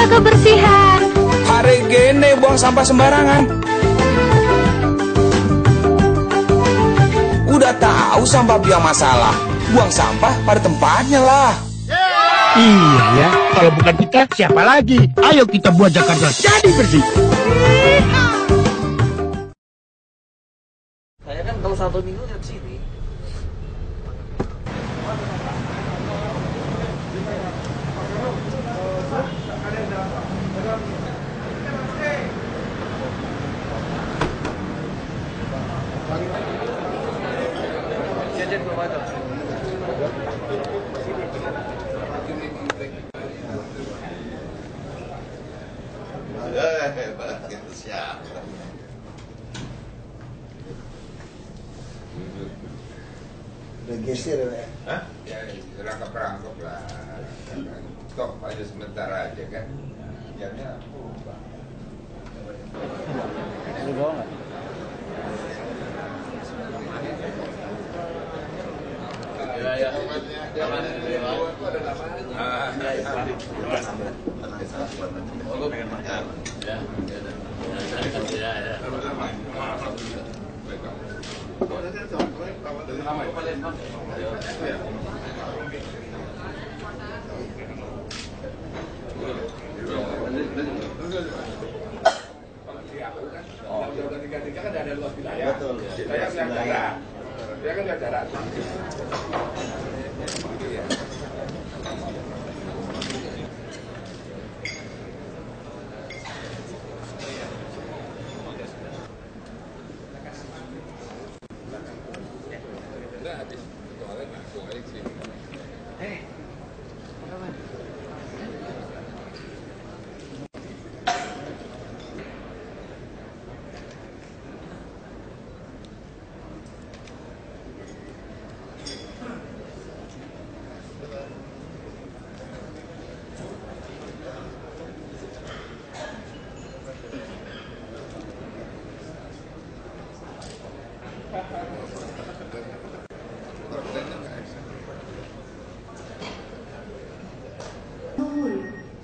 kebersihan. Hari gini buang sampah sembarangan. Udah tahu sampah biang masalah, buang sampah pada tempatnya lah. Iya ya, kalau bukan kita siapa lagi? Ayo kita buat Jakarta jadi bersih. Saya kan kalau 1 minggu di sini. Jajan belum ada. Itu siapa? Udah geser ya? Hah? Ya, rangkap-rangkap lah. Stop aja sebentar aja kan. Jamnya berubah. Lu doang nggak? Ya. Tiga kan ada luas wilayah. Betul. Saya kan lihat jarak. Dia kan lihat jarak.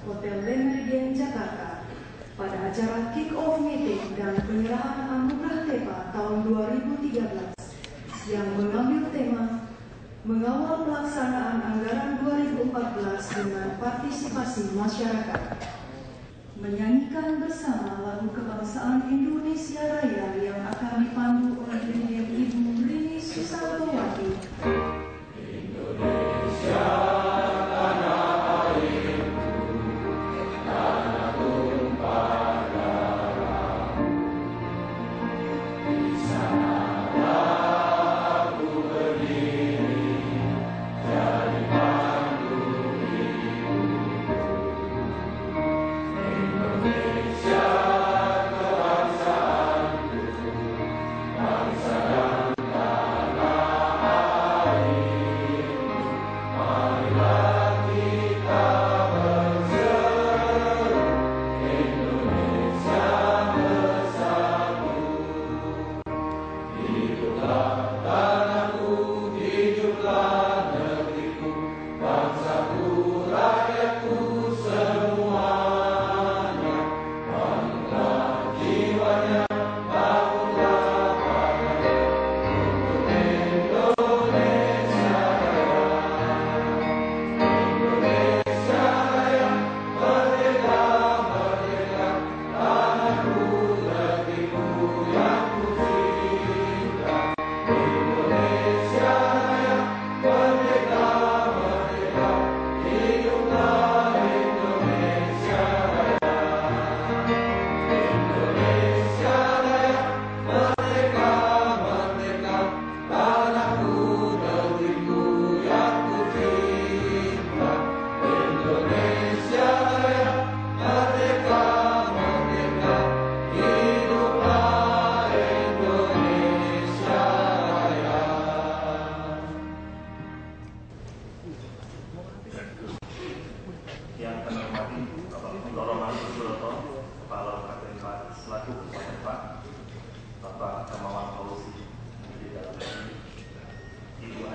Hotel Lemridian Jakarta pada acara kick-off meeting dan penyerahan anugerah TEPA tahun 2013 yang mengambil tema mengawal pelaksanaan anggaran 2014 dengan partisipasi masyarakat. Menyanyikan bersama lagu kebangsaan Indonesia Raya yang akan dipandu oleh Ibu Rini Susantowaty. Indonesia.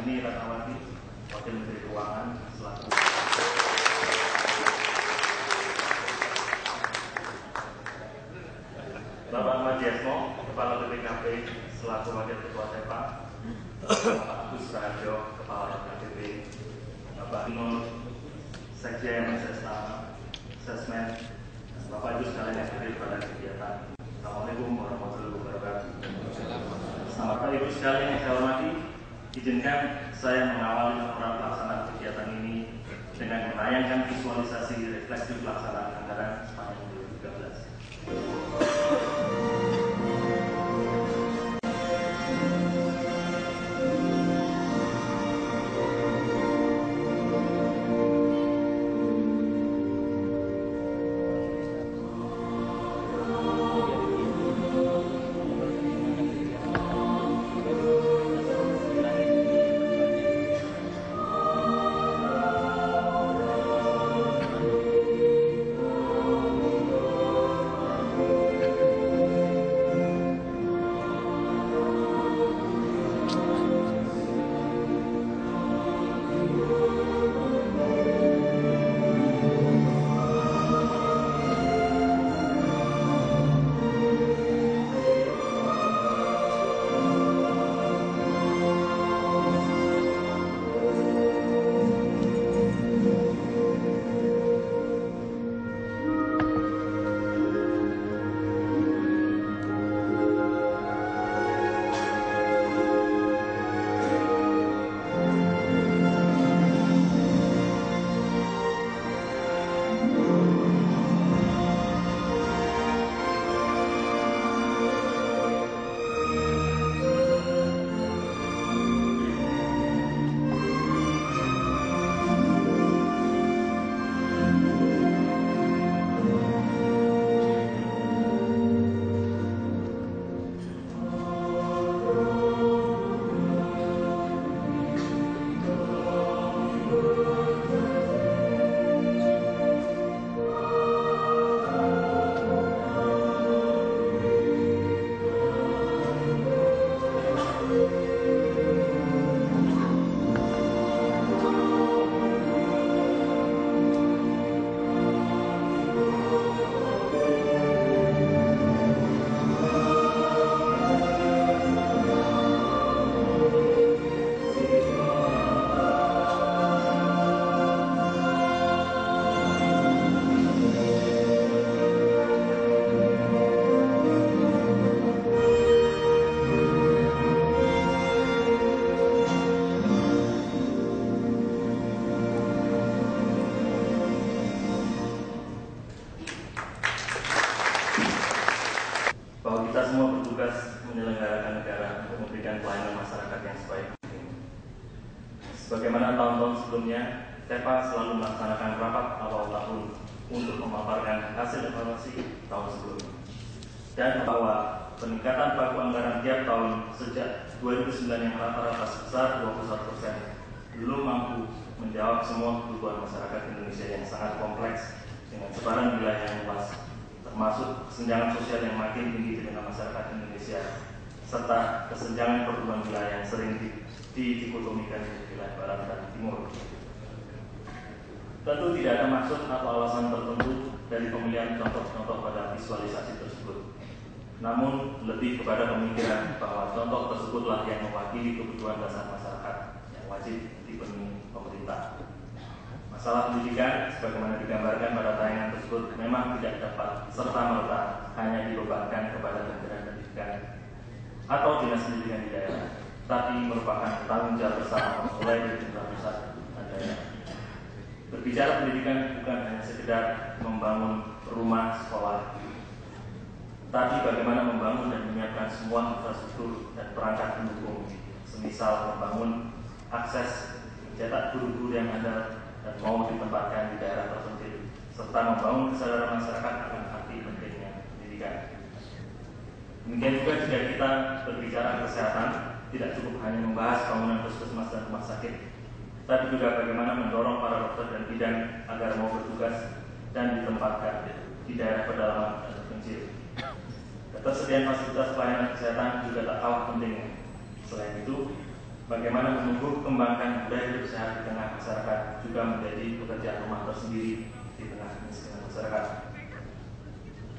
Ratnawati, Wakil Menteri Keuangan selaku Depok, Kepala BPKP selaku Wakil Ketua TEPA, Bapak Agus Raharjo, Kepala KPP, Bapak Nur, Sekjen Sesma, Sesmen, Bapak Ibu sekalian yang hadir pada kegiatan. Assalamualaikum warahmatullahi wabarakatuh. Selamat pagi Ibu sekalian yang saya hormati. Izinkan saya mengawali laporan pelaksanaan kegiatan ini dengan menayangkan visualisasi refleksi pelaksanaan anggaran sepanjang 2013. Bahwa kita semua bertugas menyelenggarakan negara untuk memberikan pelayanan masyarakat yang sebaik mungkin. Sebagaimana tahun-tahun sebelumnya, TEPA selalu melaksanakan rapat awal tahun untuk memaparkan hasil evaluasi tahun sebelumnya. Dan bahwa peningkatan baku anggaran tiap tahun sejak 2009 yang rata-rata sebesar 21% belum mampu menjawab semua kebutuhan masyarakat Indonesia yang sangat kompleks dengan sebaran wilayah yang luas, termasuk kesenjangan sosial yang makin tinggi di tengah masyarakat Indonesia, serta kesenjangan pertumbuhan wilayah yang sering dikotomikan di wilayah barat dan timur. Tentu tidak ada maksud atau alasan tertentu dari pemilihan contoh-contoh pada visualisasi tersebut. Namun lebih kepada pemikiran bahwa contoh tersebutlah yang mewakili kebutuhan dasar masyarakat yang wajib dipenuhi pemerintah. Masalah pendidikan, sebagaimana digambarkan pada tayangan tersebut, memang tidak dapat serta-merta hanya dibebankan kepada Kementerian Pendidikan atau Dinas Pendidikan di daerah, tapi merupakan tanggung jawab bersama mulai dari pemerintah pusat dan daerah. Berbicara pendidikan bukan hanya sekedar membangun rumah sekolah, tapi bagaimana membangun dan menyiapkan semua infrastruktur dan perangkat pendukung, semisal membangun akses mencetak guru-guru yang ada dan mau ditempatkan di daerah terpencil, serta membangun kesadaran masyarakat akan arti pentingnya pendidikan. Demikian juga jika kita berbicara kesehatan, tidak cukup hanya membahas bangunan puskesmas dan rumah sakit, tapi juga bagaimana mendorong para dokter dan bidan agar mau bertugas dan ditempatkan di daerah pedalaman dan terpencil. Ketersediaan fasilitas pelayanan kesehatan juga tak kalah pentingnya. Selain itu, bagaimana menumbuh kembangkan budaya hidup sehat di tengah masyarakat juga menjadi pekerjaan rumah tersendiri di tengah kemiskinan masyarakat.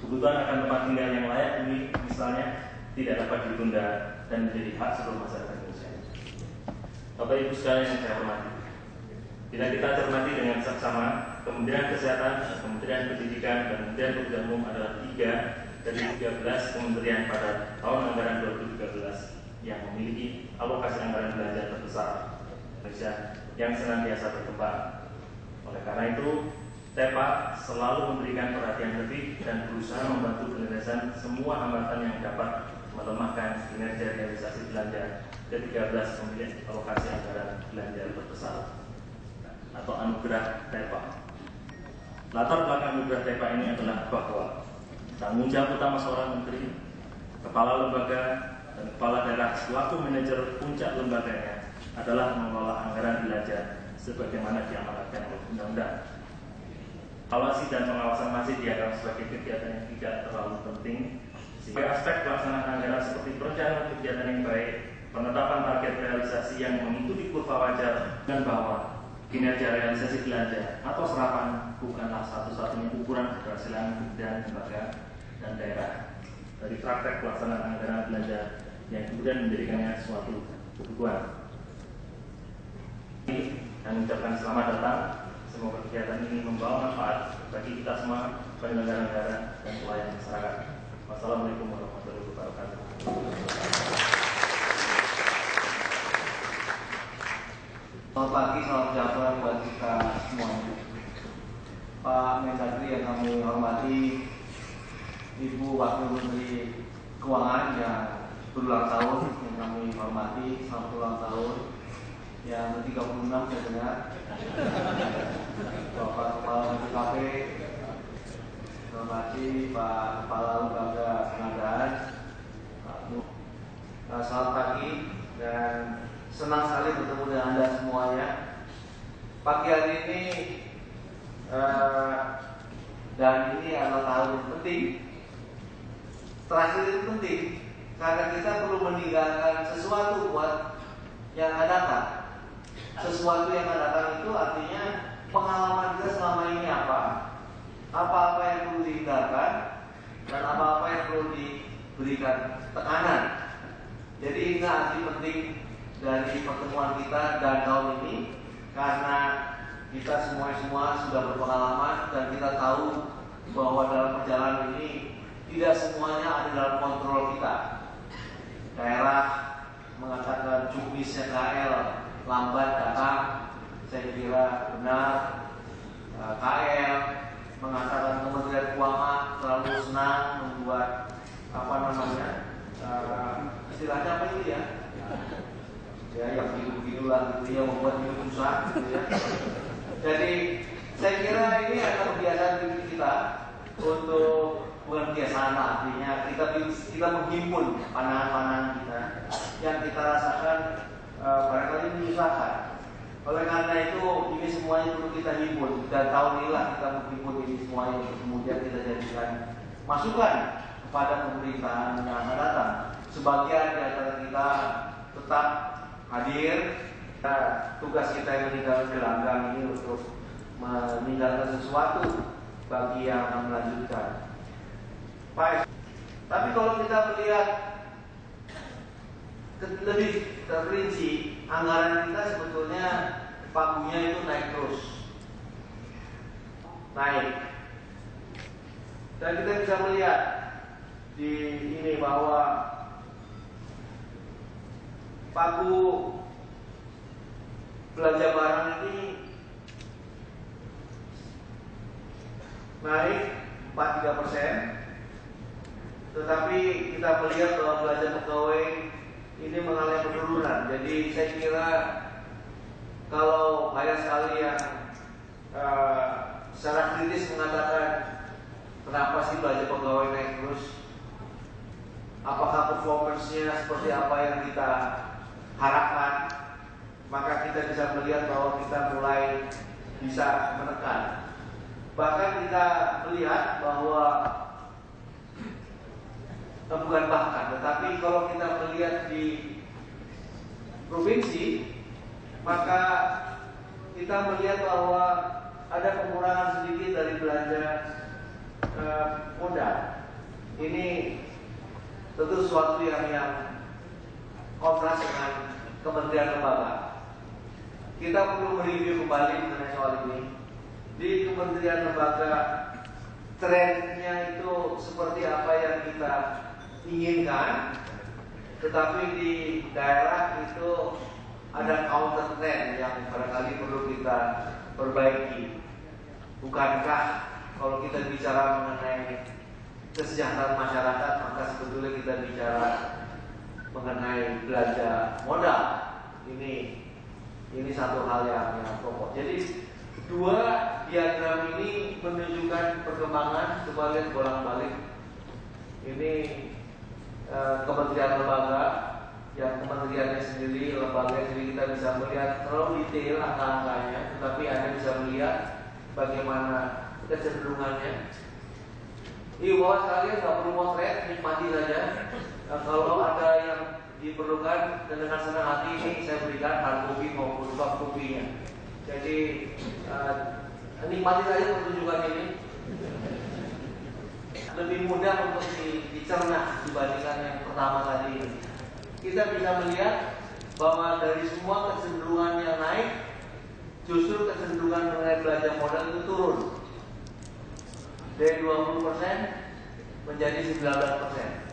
Kebutuhan akan tempat tinggal yang layak ini misalnya tidak dapat ditunda dan menjadi hak seluruh masyarakat Indonesia. Bapak Ibu sekalian yang saya hormati, bila kita cermati dengan saksama, Kementerian Kesehatan, Kementerian Pendidikan, dan Kementerian Pekerjaan Umum adalah 3 dari 13 kementerian pada tahun anggaran 2013 yang memiliki alokasi anggaran belanja terbesar Indonesia yang senantiasa berkembang. Oleh karena itu, TEPA selalu memberikan perhatian lebih dan berusaha membantu penyelesaian semua hambatan yang dapat melemahkan kinerja realisasi belanja ke-13 pemilihan alokasi anggaran belanja terbesar atau anugerah TEPA. Latar belakang anugerah TEPA ini adalah bahwa tanggung jawab utama seorang menteri, kepala lembaga, dan kepala daerah selaku manajer puncak lembaganya adalah mengelola anggaran belanja sebagaimana diamanatkan oleh undang-undang. Evaluasi dan pengawasan masih dianggap sebagai kegiatan yang tidak terlalu penting. Sehingga aspek pelaksanaan anggaran seperti perencanaan kegiatan yang baik, penetapan target realisasi yang mengikuti kurva wajar, dan bahwa kinerja realisasi belanja atau serapan bukanlah satu-satunya ukuran keberhasilan kementerian, lembaga, dan daerah. Dari praktek pelaksanaan anggaran belanja yang kemudian menjadikannya suatu kebutuhan. Kami ucapkan selamat datang. Semoga kegiatan ini membawa manfaat bagi kita semua, penyelenggara negara, dan pelayan masyarakat. Wassalamualaikum warahmatullahi wabarakatuh. Selamat pagi, salam sejahtera buat kita semuanya. Pak Mendagri yang kami hormati, Ibu Wakil Menteri Keuangan yang berulang tahun yang kami hormati, selamat ulang tahun. Yang ke-36 saya dengar, Bapak Kepala BPKP, hormati Pak Kepala Lembaga Pengadaan. Selamat pagi dan senang sekali bertemu dengan Anda semuanya. Pagi hari ini dan ini adalah tahun yang penting. Terakhir itu penting karena kita perlu meninggalkan sesuatu buat yang akan datang. Sesuatu yang akan datang itu artinya pengalaman kita selama ini apa-apa yang perlu dihindarkan dan apa-apa yang perlu diberikan tekanan. Jadi ini arti penting dari pertemuan kita dan tahun ini karena kita semua sudah berpengalaman dan kita tahu bahwa dalam perjalanan ini tidak semuanya ada dalam kontrol kita. Daerah mengatakan cukmisnya KL lambat datang, saya kira benar. KL mengatakan Kementerian Keuangan terlalu senang membuat istilahnya apa ini ya? Ya yang begitu-begitulah gitu ya, membuat hidup susah gitu ya. Jadi saya kira ini adalah kebiasaan diri kita untuk bukan kebiasaan artinya kita menghimpun pandangan-pandangan kita yang kita rasakan barangkali menyusahkan. Oleh karena itu ini semuanya perlu kita himpun dan tahun inilah kita menghimpun ini semuanya untuk kemudian kita jadikan masukan kepada pemerintahan yang akan datang. Sebagian di antara kita tetap hadir. Tugas kita yang meninggalkan gelanggang ini untuk meninggalkan sesuatu bagi yang akan melanjutkan. Baik. Tapi kalau kita melihat lebih terperinci, anggaran kita sebetulnya pagunya itu naik terus, naik. Dan kita bisa melihat di ini bahwa pagu belanja barang ini naik 43%, tetapi kita melihat bahwa belanja pegawai ini mengalami penurunan. Jadi saya kira kalau banyak sekali yang secara kritis mengatakan kenapa sih belanja pegawai naik terus, apakah performance-nya seperti apa yang kita harapkan, maka kita bisa melihat bahwa kita mulai bisa menekan. Bahkan kita melihat bahwa bukan bahkan, tetapi kalau kita melihat di provinsi, maka kita melihat bahwa ada pengurangan sedikit dari belanja modal. Ini tentu sesuatu yang kontras dengan kementerian lembaga. Kita perlu mereview kembali mengenai soal ini. Di kementerian lembaga trennya itu seperti apa yang kita inginkan, tetapi di daerah itu ada counter trend yang barangkali perlu kita perbaiki. Bukankah kalau kita bicara mengenai kesejahteraan masyarakat, maka sebetulnya kita bicara mengenai belanja modal. Ini satu hal yang pokok. Jadi dua diagram ini menunjukkan perkembangan, coba lihat bolak-balik. Ini kementerian lembaga, yang kementeriannya sendiri, lembaga sendiri kita bisa melihat terlalu detail angka-angkanya, tetapi Anda bisa melihat bagaimana kecenderungannya. Bahwa sekalian nggak perlu motret, nikmati saja. Kalau ada yang diperlukan, dan dengan senang hati ini saya berikan hard copy maupun soft copy-nya. Jadi nikmati saja pertunjukan ini. Lebih mudah untuk dicerna dibandingkan yang pertama tadi. Kita bisa melihat bahwa dari semua kecenderungan yang naik, justru kecenderungan mengenai belanja modal itu turun dari 20% menjadi 19%.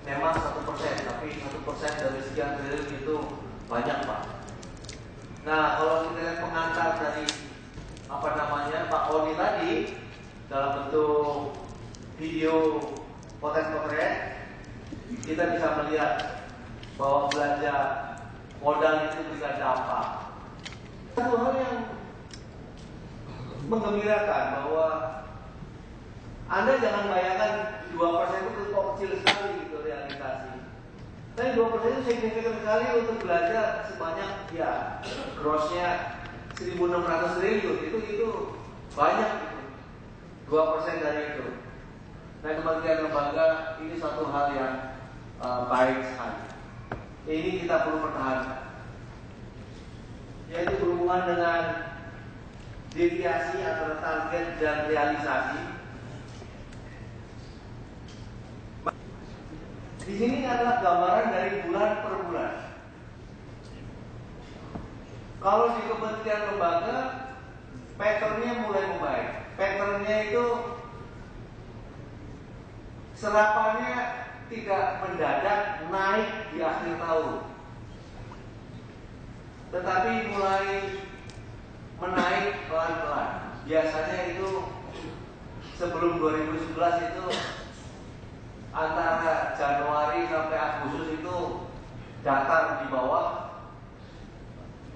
Memang 1%, tapi 1% dari sekian triliun itu banyak, Pak. Nah, kalau kita lihat pengantar dari Pak Oni tadi dalam bentuk video potret-potret, kita bisa melihat bahwa belanja modal itu bisa dampak. Satu hal yang menggembirakan bahwa Anda jangan bayangkan 2% itu kok kecil sekali gitu realisasi. Tapi 2% itu signifikan sekali untuk belanja sebanyak grossnya 1.600 triliun itu banyak gitu. 2% dari itu. Nah, kementerian lembaga ini satu hal yang baik sekali. Ini kita perlu pertahankan. Yaitu berhubungan dengan deviasi antara target dan realisasi. Di sini adalah gambaran dari bulan per bulan. Kalau di kementerian lembaga, patternnya mulai membaik. Patternnya itu serapannya tidak mendadak naik di akhir tahun, tetapi mulai menaik pelan-pelan. Biasanya itu sebelum 2011 itu antara Januari sampai Agustus itu datar di bawah,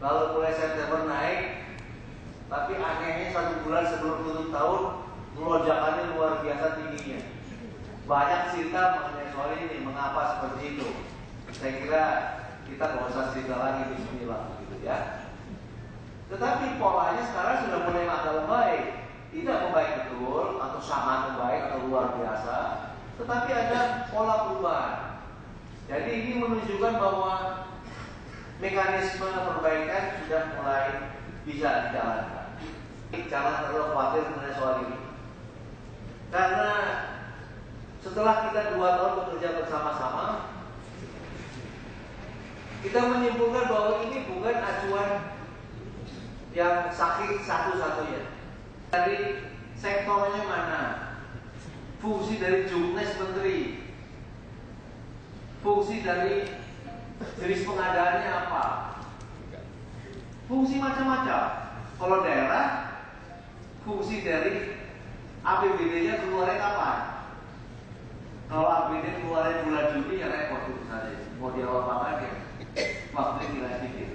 lalu mulai September naik. Tapi anehnya 1 bulan sebelum tutup tahun melonjakannya luar biasa tingginya. Banyak cerita mengenai soal ini, mengapa seperti itu. Saya kira kita nggak usah cerita lagi di sini lah, gitu ya. Tetapi polanya sekarang sudah mulai agak membaik, tidak membaik betul atau sangat membaik atau luar biasa, tetapi ada pola perubahan. Jadi ini menunjukkan bahwa mekanisme perbaikan sudah mulai bisa dijalankan. Jangan terlalu khawatir mengenai soal ini, karena setelah kita 2 tahun bekerja bersama-sama, kita menyimpulkan bahwa ini bukan acuan yang sakit satu-satunya. Dari sektornya mana, fungsi dari jumlah menteri, fungsi dari jenis pengadaannya apa, fungsi macam-macam. Kalau daerah, fungsi dari APBD-nya keluarnya kapan. Kalau APBD keluarnya bulan Juni ya repot itu saja. Mau di awal apa ya? Waktunya tidak sedikit.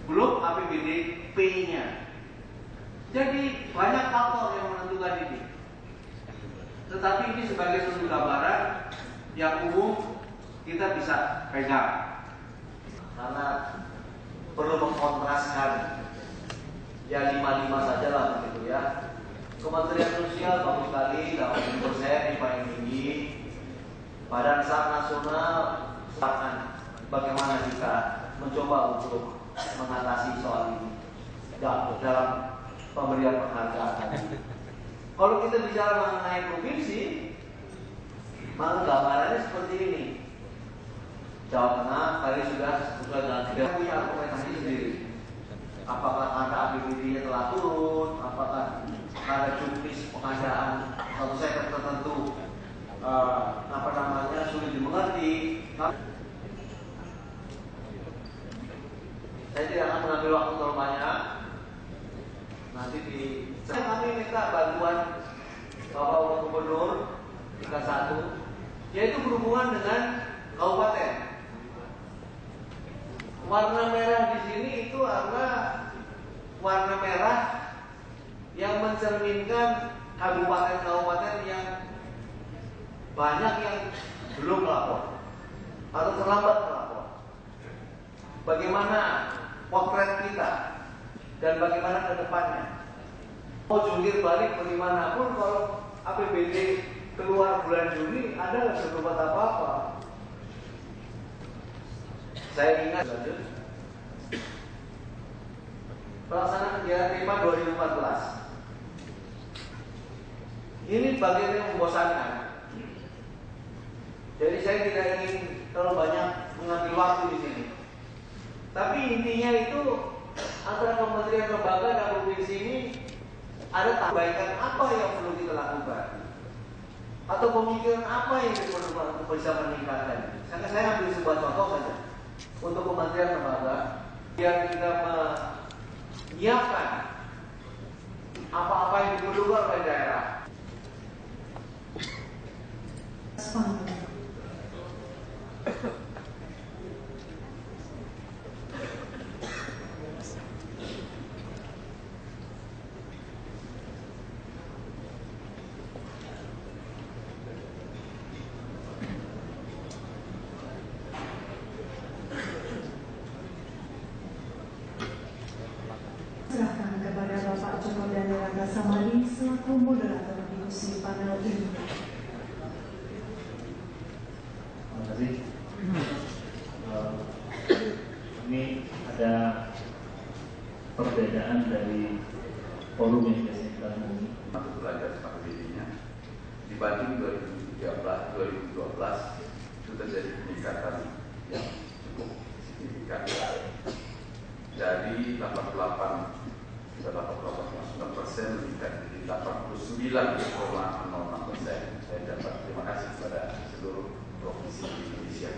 Belum APBD P-nya. Jadi banyak faktor yang menentukan ini. Tetapi ini sebagai satu gambaran yang umum kita bisa pegang. Karena perlu mengkontraskan ya 55 saja lah begitu ya. Kementerian Sosial bagus sekali 80% yang paling tinggi. Badan SAR nasional silakan bagaimana kita mencoba untuk mengatasi soal ini dalam pemberian penghargaan tadi. Kalau kita bicara mengenai provinsi, maka gambarannya seperti ini. Jawa Tengah tadi sudah punya argumentasi sendiri. Apakah ada APBD-nya telah turun? Apakah ada juknis pengadaan satu sektor tertentu sulit dimengerti? Saya tidak akan mengambil waktu terlalu banyak. Nanti kami minta bantuan Bapak Gubernur tingkat 1, yaitu berhubungan dengan kabupaten. Warna merah di sini itu adalah warna merah yang mencerminkan kabupaten-kabupaten yang banyak yang belum melapor atau terlambat melapor. Bagaimana potret kita dan bagaimana ke depannya? Mau jungkir balik bagaimanapun kalau APBD keluar bulan Juni Anda nggak berbuat apa-apa. Saya ingat lanjut. Pelaksanaan kegiatan PIPA 2014. Ini bagian yang membosankan. Jadi saya tidak ingin terlalu banyak mengambil waktu di sini. Tapi intinya itu antara kementerian lembaga dan provinsi ini ada perbaikan apa yang perlu kita lakukan, atau pemikiran apa yang diperlukan untuk bisa meningkatkan. Saya ambil sebuah contoh saja untuk kementerian lembaga biar kita menyiapkan apa-apa yang diperlukan oleh daerah. Serahkan kepada Bapak Joko Daniraka Samadi selaku moderator diskusi panel ini. Terima kasih. Ini ada perbedaan dari forum yang biasanya kita temui. Untuk belajar APBD-nya dibanding 2012 itu terjadi peningkatan yang cukup signifikan dari 88,9% meningkat menjadi 89,06%. Saya dapat terima kasih kepada seluruh provinsi di Indonesia.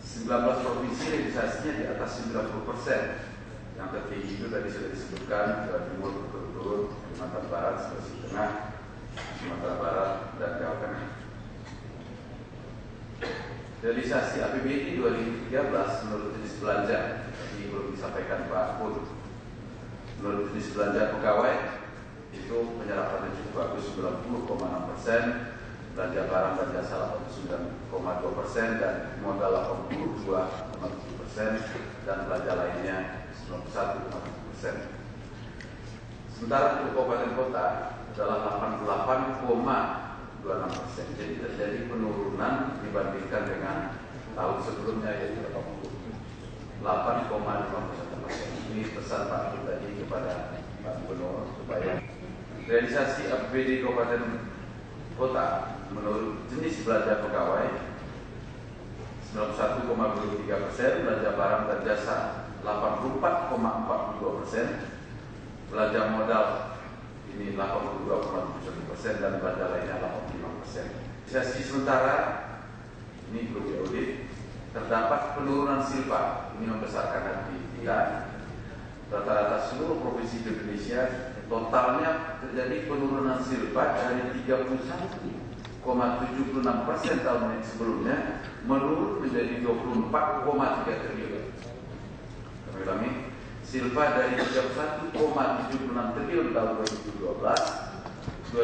19 provinsi realisasinya di atas 90%. Yang tertinggi itu tadi sudah disebutkan, Jawa Timur berturut-turut, Sumatera Barat, Sulawesi Tengah, Sumatera Barat, dan Jawa Tengah. Realisasi APBD 2013 menurut jenis belanja, ini belum disampaikan Pak Pun. Menurut jenis belanja pegawai itu penyerapannya cukup bagus 90,6%, belanja barang dan jasa 89,2%, dan modal 82,7%, dan belanja lainnya 91,7%. Sementara untuk kabupaten kota adalah 88,26%. Jadi terjadi penurunan dibandingkan dengan tahun sebelumnya, yaitu 8,51%. Ini pesan Pak Pun tadi kepada Pak Gubernur supaya realisasi APBD kabupaten kota menurut jenis belanja pegawai 91,23%, belanja barang dan jasa 84,42%, belanja modal ini 82,71%, dan belanja lainnya 85%. Realisasi sementara ini belum diaudit, terdapat penurunan silpa. Ini membesarkan hati kita. Rata-rata seluruh provinsi di Indonesia totalnya terjadi penurunan silpa dari 31,76% tahun yang sebelumnya menurun menjadi 24,3 triliun. Kami ulangi, silpa dari 31,76 triliun tahun 2013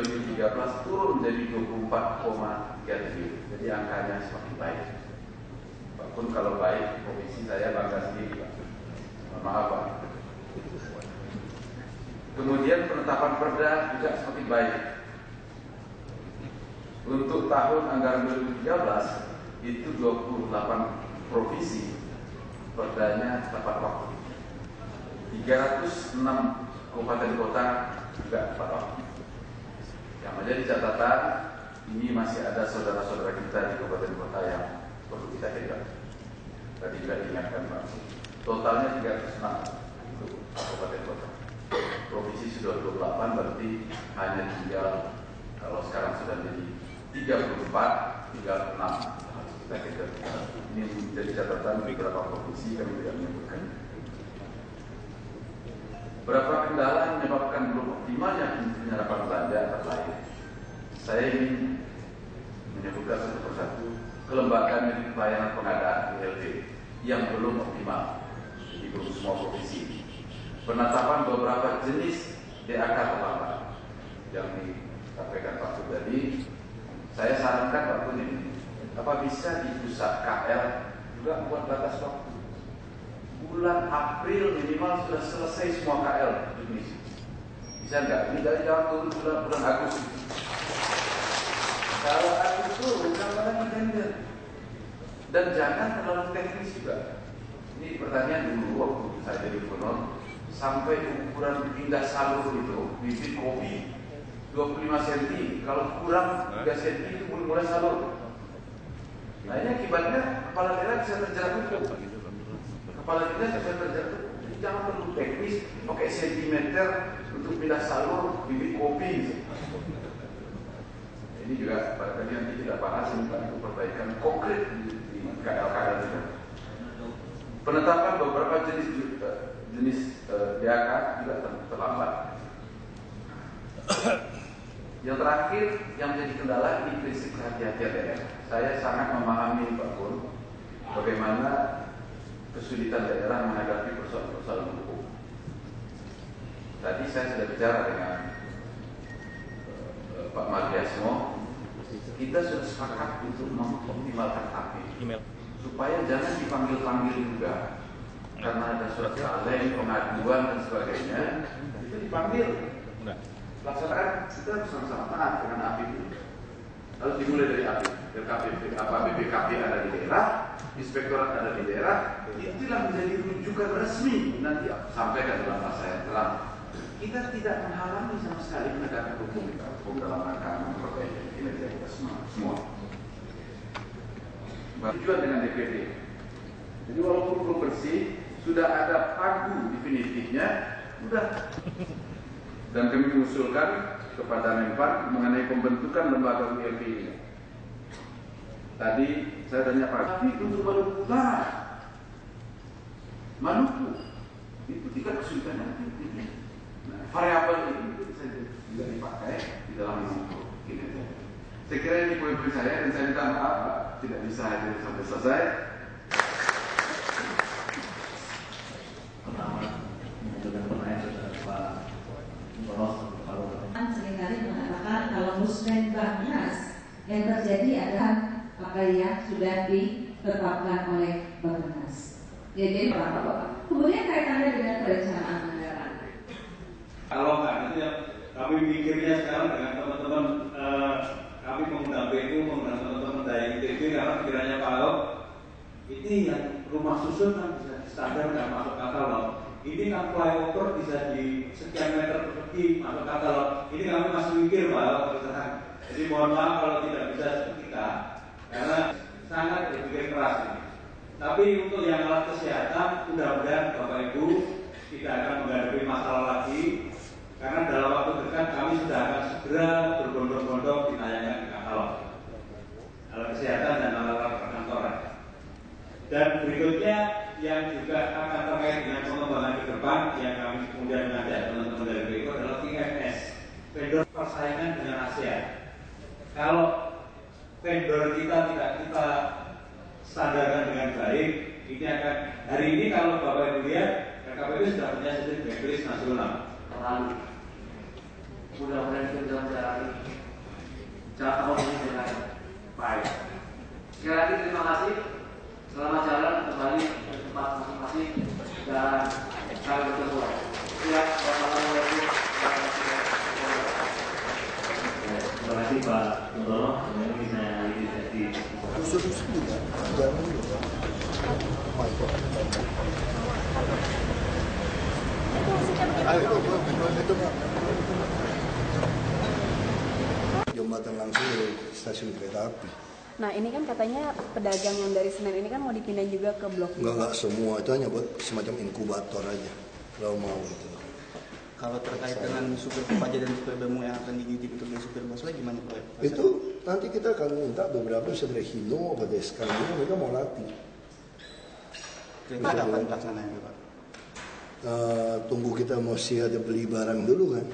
turun menjadi 24,3 triliun. Jadi angkanya semakin baik. Walaupun kalau baik, provinsi saya bangga sendiri, Pak. Maaf, Pak. Kemudian penetapan perda juga semakin baik. Untuk tahun anggaran 2013 itu 28 provinsi perdanya tepat waktu. 306 kabupaten kota juga tepat waktu. Yang menjadi catatan, ini masih ada saudara-saudara kita di kabupaten kota yang perlu kita jaga. Tadi juga diingatkan Pak, totalnya 306 untuk kabupaten kota. Provinsi sudah 28, berarti hanya tinggal, kalau sekarang sudah jadi 34, tinggal 6. Kita kejar. Ini menjadi catatan beberapa provinsi kami tidak menyebutkan. Berapa kendala yang menyebabkan belum optimalnya penyerapan belanja antara lain. Saya ingin menyebutkan satu persatu kelembagaan unit pelayanan pengadaan ULP yang belum optimal di semua provinsi. Penetapan beberapa jenis DAK terlambat yang disampaikan Pak Tun tadi. Saya sarankan Pak Tun ini, apa bisa di pusat KL juga buat batas waktu. Bulan April minimal sudah selesai semua KL di Indonesia. Bisa nggak? Ini dari jauh bulan Agustus. Kalau Agustus berapa lagi tender? Dan jangan terlalu teknis juga. Ini pertanyaan dulu waktu saya jadi gubernur, sampai ukuran pindah salur itu bibit kopi 25 cm, kalau kurang 3 cm itu mulai salur. Nah ini akibatnya kepala daerah bisa terjerat hukum. Kepala daerah bisa terjerat hukum. Jadi jangan perlu teknis pakai sentimeter untuk pindah salur bibit kopi. Ini juga barangkali nanti tidak bahas tentang perbaikan konkret di KL-KL juga. Penetapan beberapa jenis DAK juga terlambat. Yang terakhir yang menjadi kendala ini prinsip kehati-hatian daerah. Saya sangat memahami Pak Pur bagaimana kesulitan daerah menghadapi persoalan hukum. Tadi saya sudah bicara dengan Pak Mardiasmo, kita sudah sepakat untuk mengoptimalkan API supaya jangan dipanggil-panggil juga karena ada surat kaleng, pengaduan dan sebagainya, itu dipanggil. Pelaksanaan kita harus sama-sama taat dengan API itu. Harus dimulai dari API, BPKP ada di daerah, inspektorat ada di daerah, itulah menjadi rujukan resmi nanti sampaikan dalam bahasa yang terang. Kita tidak menghalangi sama sekali penegakan hukum dalam rangka memperbaiki kinerja kita semua. Tujuan dengan DPD. Jadi walaupun belum bersih, sudah ada pagu definitifnya, sudah. Dan kami mengusulkan kepada Menpan mengenai pembentukan lembaga ULP ini. Tadi saya tanya Pak, tapi untuk Maluku Barat, Maluku itu tidak kesulitan nanti. Nah, variabel ini bisa juga dipakai di dalam mengukur kinerja. Saya kira ini poin-poin saya dan saya minta maaf Pak, tidak bisa hadir sampai selesai. Pertama, mengajukan pertanyaan saudara Pak Boros. Seringkali mengatakan kalau Musrenbangnas yang terjadi adalah apa yang sudah ditetapkan oleh Bappenas. Ya, jadi Bapak. Kemudian kaitannya dengan perencanaan anggaran. Kalau nggak itu ya, kami mikirnya sekarang dengan teman-teman kami mengundang PU, mengundang teman-teman dari ITB karena pikirannya Pak Ahok ini yang rumah susun kan bisa standar nggak masuk katalog. Ini kan flyover bisa di sekian meter persegi masuk katalog. Ini kami masih mikir Pak Ahok terserah. Jadi mohon maaf kalau tidak bisa seperti kita karena sangat berpikir keras ini. Tapi untuk yang alat kesehatan, mudah-mudahan Bapak Ibu tidak akan menghadapi masalah lagi. Karena dalam waktu dekat kami sudah akan segera berbondong-bondong ditayangkan di katalog alat kesehatan dan alat perkantoran. Dan berikutnya yang juga akan terkait dengan pengembangan ke depan yang kami kemudian mengajak teman-teman dari BPO adalah VMS, vendor persaingan dengan ASEAN. Kalau vendor kita tidak kita standarkan dengan baik, ini akan hari ini kalau Bapak Ibu lihat KPU sudah punya sistem blacklist nasional. Lalu mudah-mudahan kita bisa menjalani tahun ini dengan baik. Sekali lagi terima kasih. Selamat jalan kembali ke tempat masing-masing dan kami bertemu. Wassalamualaikum warahmatullahi wabarakatuh. Terima kasih Pak Mudoro. Ini bisa jadi Ayo, stasiun kereta api. Nah ini kan katanya pedagang yang dari Senen ini kan mau dipindah juga ke Blok 5. Enggak semua, itu hanya buat semacam inkubator aja kalau mau gitu. Kalau terkait dengan supir Kopaja dan supir Bemo yang akan diganti petugas supir busway gimana Pak? Itu nanti kita akan minta beberapa dari Hino atau Deskan ini mereka mau latih. Kira-kira kapan pelaksananya Pak? Tunggu kita mesti ada beli barang dulu kan.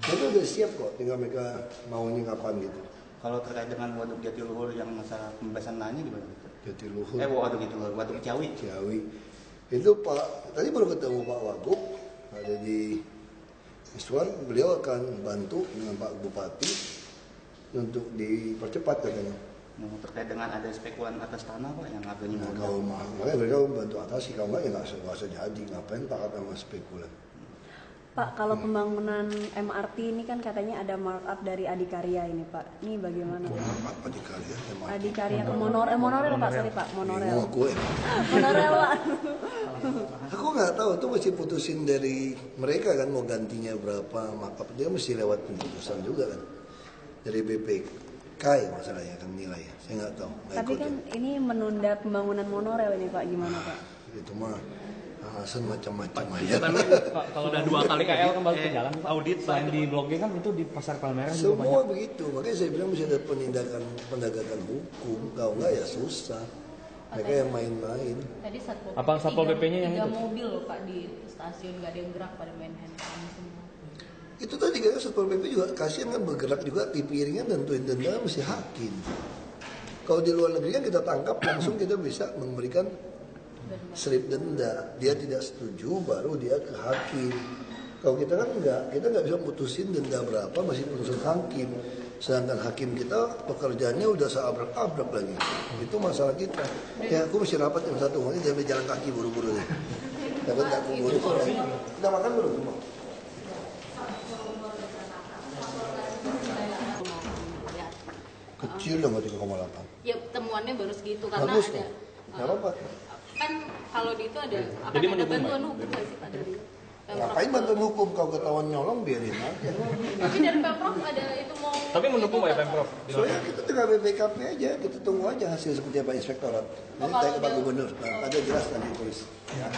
Mereka udah siap kok, tinggal mereka maunya kapan gitu. Kalau terkait dengan Waduk Jatiluhur yang masalah pembebasan lahannya gimana? Jatiluhur. Waduk Jatiluhur, Waduk Ciawi. Ciawi. Itu Pak, tadi baru ketemu Pak Wagub, ada di Iswan, beliau akan bantu dengan Pak Bupati untuk dipercepat katanya. Terkait dengan ada spekulan atas tanah Pak yang harganya kalau makanya mereka bantu atasi, kalau enggak ya nggak usah jadi, ngapain takat sama spekulan. Pak, kalau pembangunan MRT ini kan katanya ada markup dari Adikarya ini Pak, ini bagaimana? Adikarya? Adikarya ke Monorel Pak, sorry Pak, Monorel. Gue. Monorel Pak. Aku nggak tahu, itu mesti putusin dari mereka kan mau gantinya berapa, markup dia mesti lewat putusan juga kan dari BPK ya masalahnya kan nilai ya, saya nggak tahu. Tapi kan ini menunda pembangunan monorel ini Pak, gimana Pak? Itu mah alasan macam-macam aja. Sudah 2 kali KL kembali ke jalan audit selain di Blok G kan itu di Pasar Palmerah juga banyak. Semua begitu, makanya saya bilang mesti ada penegakan hukum, kalau enggak ya susah. Mereka yang main-main. Tadi Satpol PP-nya yang 3 mobil loh Pak di stasiun, nggak ada yang gerak pada main handphone semua. Itu tadi kan Satpol PP juga kasihan kan bergerak juga di piringan, tentuin denda mesti hakim. Kalau di luar negeri kan kita tangkap langsung kita bisa memberikan slip denda, dia tidak setuju baru dia ke hakim. Kalau kita kan enggak, kita nggak bisa putusin denda berapa, masih putusin hakim. Sedangkan hakim kita pekerjaannya udah seabrek-abrek lagi. Itu masalah kita. Ya aku mesti rapat jam 1, makanya jangan jalan kaki buru-buru deh. Takut nggak keburu. Udah makan belum semua? Kecil dong 3,8. Ya temuannya baru segitu karena bagus, ada. Nggak apa-apa. Kan kalau di itu ada Jadi ada bantuan hukum nggak sih Pak dari Ngapain bantuan hukum, kalau ketahuan nyolong biarin aja. Tapi dari Pemprov ada itu mau. Tapi mendukung ya Pemprov? Soalnya kita tinggal BPKP aja, kita tunggu aja hasil seperti apa inspektorat. Nanti tanya ke Pak Gubernur, ada jelas nanti tulis. Ya.